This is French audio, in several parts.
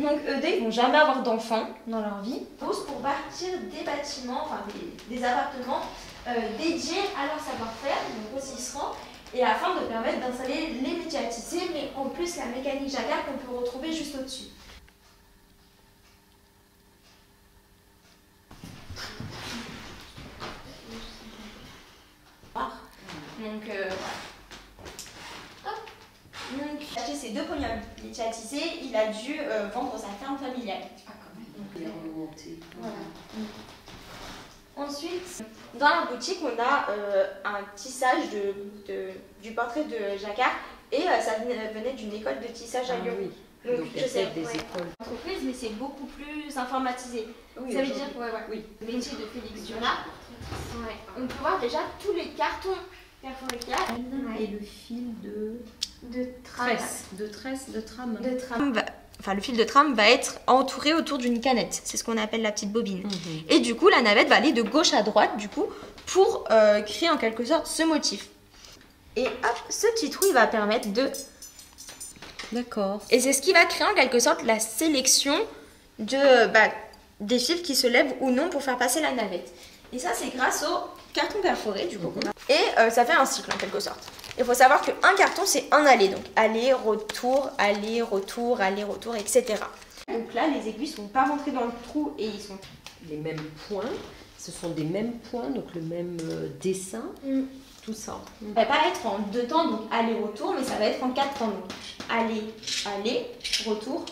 Donc eux, ils vont jamais avoir d'enfants dans leur vie. Pour bâtir des bâtiments, enfin des appartements dédiés à leur savoir-faire, donc aussi ISRAN, et afin de permettre d'installer les métiers à tisser, mais en plus la mécanique jacquard qu'on peut retrouver juste au-dessus. Donc voilà. Donc, il a acheté ses 2 premiers métiers à tisser, il a dû vendre sa ferme familiale. Ah, quand même. Donc, il a remonté. Voilà. Ensuite, dans la boutique, on a un tissage du portrait de jacquard et ça venait d'une école de tissage à Lyon. Oui. Donc je sais, des écoles. Entreprise, mais c'est beaucoup plus informatisé. Oui, ça veut dire oui. Le métier de Félix Dumas. Ouais. On peut voir déjà tous les cartons perforés qu'il y a. Et le fil de tram. De tram. Enfin, le fil de trame va être entouré autour d'une canette. C'est ce qu'on appelle la petite bobine. Et du coup, la navette va aller de gauche à droite, du coup, pour créer en quelque sorte ce motif. Et hop, ce petit trou, il va permettre de... D'accord. Et c'est ce qui va créer en quelque sorte la sélection des fils qui se lèvent ou non pour faire passer la navette. Et ça, c'est grâce au carton perforé, du coup. Et ça fait un cycle en quelque sorte. Il faut savoir qu'un carton, c'est un aller. Donc aller, retour, etc. Donc là, les aiguilles ne sont pas rentrées dans le trou et ils sont... Les mêmes points, ce sont des mêmes points, donc le même dessin, tout ça. Ça va pas être en 2 temps, donc aller-retour, mais ça va être en 4 temps. Donc aller, retour.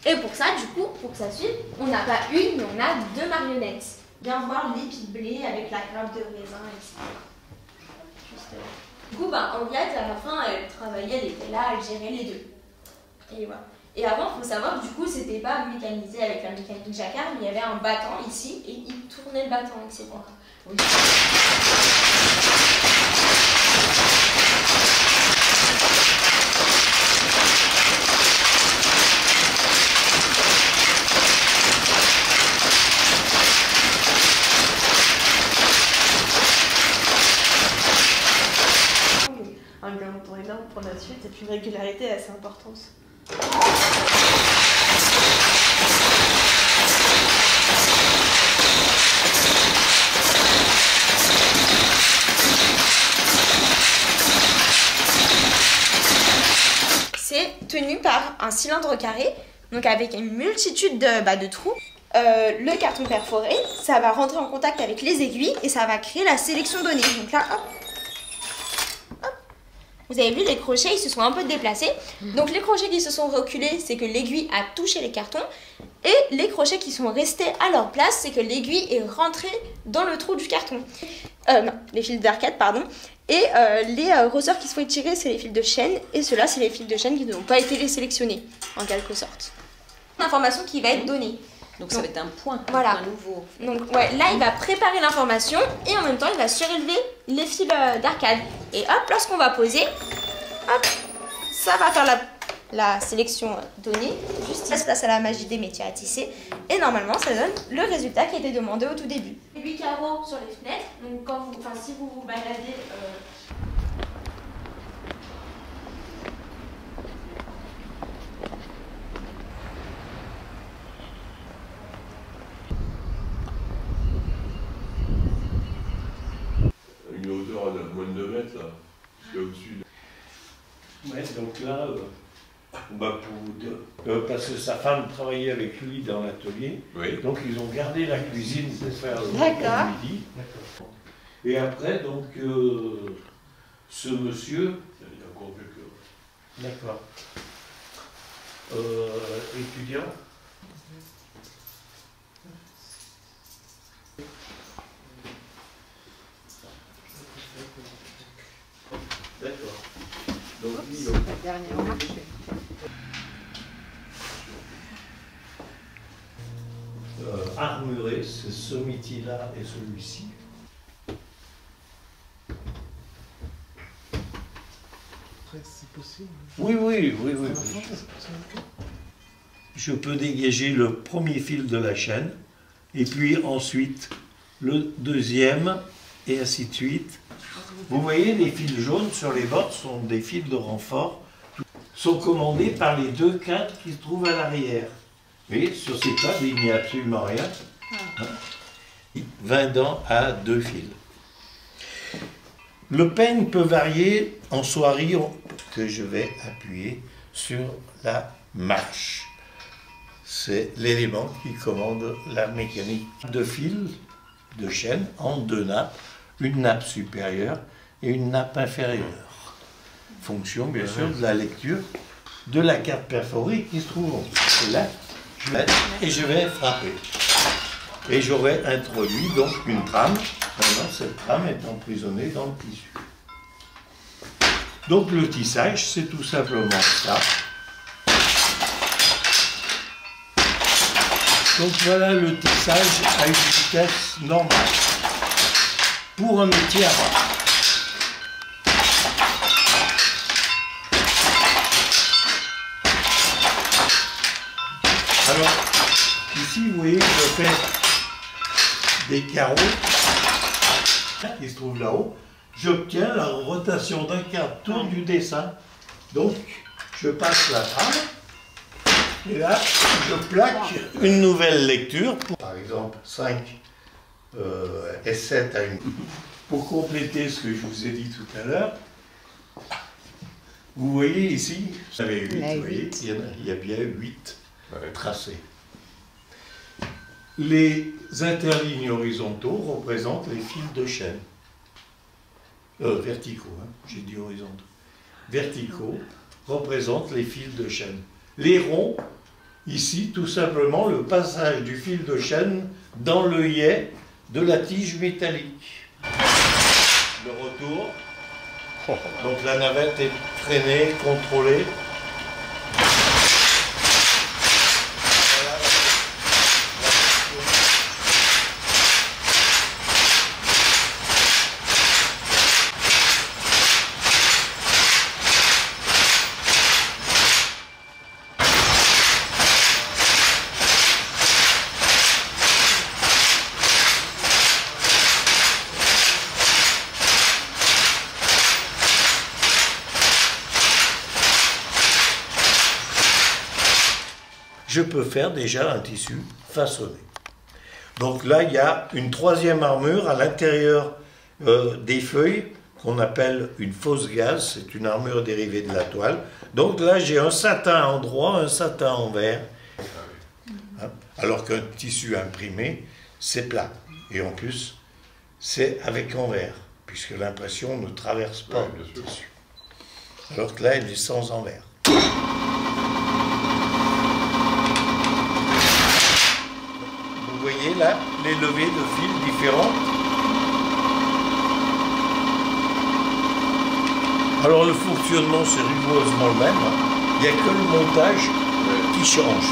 Et pour ça, du coup, pour que ça suive, on n'a pas une, mais on a 2 marionnettes. Bien voir l'épi de blé avec la grappe de raisin, etc. Du coup, Henriette, à la fin, elle travaillait, elle était là, elle gérait les 2. Et voilà. Et avant, il faut savoir, du coup, c'était pas mécanisé avec la mécanique jacquard, mais il y avait un battant ici, et il tournait le battant, etc. Oui. Un gain de temps énorme pour la suite et puis une régularité assez importante. C'est tenu par un cylindre carré, donc avec une multitude de trous. Le carton perforé, ça va rentrer en contact avec les aiguilles et ça va créer la sélection donnée. Donc là, hop. Vous avez vu, les crochets, ils se sont un peu déplacés. Donc les crochets qui se sont reculés, c'est que l'aiguille a touché les cartons. Et les crochets qui sont restés à leur place, c'est que l'aiguille est rentrée dans le trou du carton. Non, les fils d'arcade, pardon. Et les ressorts qui se font étirer, c'est les fils de chaîne. Et ceux-là, c'est les fils de chaîne qui n'ont pas été sélectionnés, en quelque sorte. L'information qui va être donnée. Donc ça va être un point, voilà. Un point nouveau. Donc ouais, là il va préparer l'information et en même temps il va surélever les fils d'arcade. Et hop, lorsqu'on va poser, hop, ça va faire la sélection donnée. Juste ça se place à la magie des métiers à tisser. Et normalement ça donne le résultat qui était demandé au tout début. 8 carreaux sur les fenêtres. Donc si vous vous baladez... Une hauteur de moins de 2 mètres, là, jusqu'à au-dessus. Ouais, donc là, parce que sa femme travaillait avec lui dans l'atelier, Oui. donc ils ont gardé la cuisine pour faire le D'accord. midi. Et après, donc, ce monsieur, Il y a encore quelques... d'accord, étudiant, d'accord. Donc, La dernière marche. armuré, c'est ce métier-là et celui-ci. C'est possible. Oui, bien sûr. Je peux dégager le premier fil de la chaîne, et puis ensuite le deuxième, et ainsi de suite. Vous voyez, les fils jaunes sur les bords sont des fils de renfort. sont commandés par les 2 quintes qui se trouvent à l'arrière. Et sur ces tables, il n'y a absolument rien. 20 dents à 2 fils. Le peigne peut varier en soierie que je vais appuyer sur la marche. C'est l'élément qui commande la mécanique. 2 fils de chaîne en 2 nappes, une nappe supérieure et une nappe inférieure. Fonction bien sûr de la lecture de la carte perforée qui se trouve en dessous. Et là, je vais frapper. Et j'aurai introduit donc une trame. Maintenant, cette trame est emprisonnée dans le tissu. Donc le tissage, c'est tout simplement ça. Donc voilà le tissage à une vitesse normale. Pour un métier à bras. Alors, ici, vous voyez, je fais des carreaux qui se trouvent là-haut. J'obtiens la rotation d'un quart tour du dessin. Donc, je passe la trame. Et là, je plaque une nouvelle lecture. Par exemple, 5 et 7 à une. Pour compléter ce que je vous ai dit tout à l'heure, vous voyez ici, vous avez 8, vous voyez, il y a bien 8 tracés. Les interlignes horizontaux représentent les fils de chaîne. Verticaux, hein, j'ai dit horizontaux. Verticaux représentent les fils de chaîne. Les ronds, ici, tout simplement, le passage du fil de chaîne dans l'œillet de la tige métallique. Le retour. Donc la navette est freinée, contrôlée. Je peux faire déjà un tissu façonné. Donc là, il y a une 3e armure à l'intérieur des feuilles qu'on appelle une fausse gaze. C'est une armure dérivée de la toile. Donc là, j'ai un satin en droit, un satin en vert. Alors qu'un tissu imprimé, c'est plat. Et en plus, c'est avec envers, puisque l'impression ne traverse pas le tissu. Alors que là, elle est sans envers. Vous voyez là les levées de fils différentes. Alors le fonctionnement c'est rigoureusement le même. Il n'y a que le montage qui change.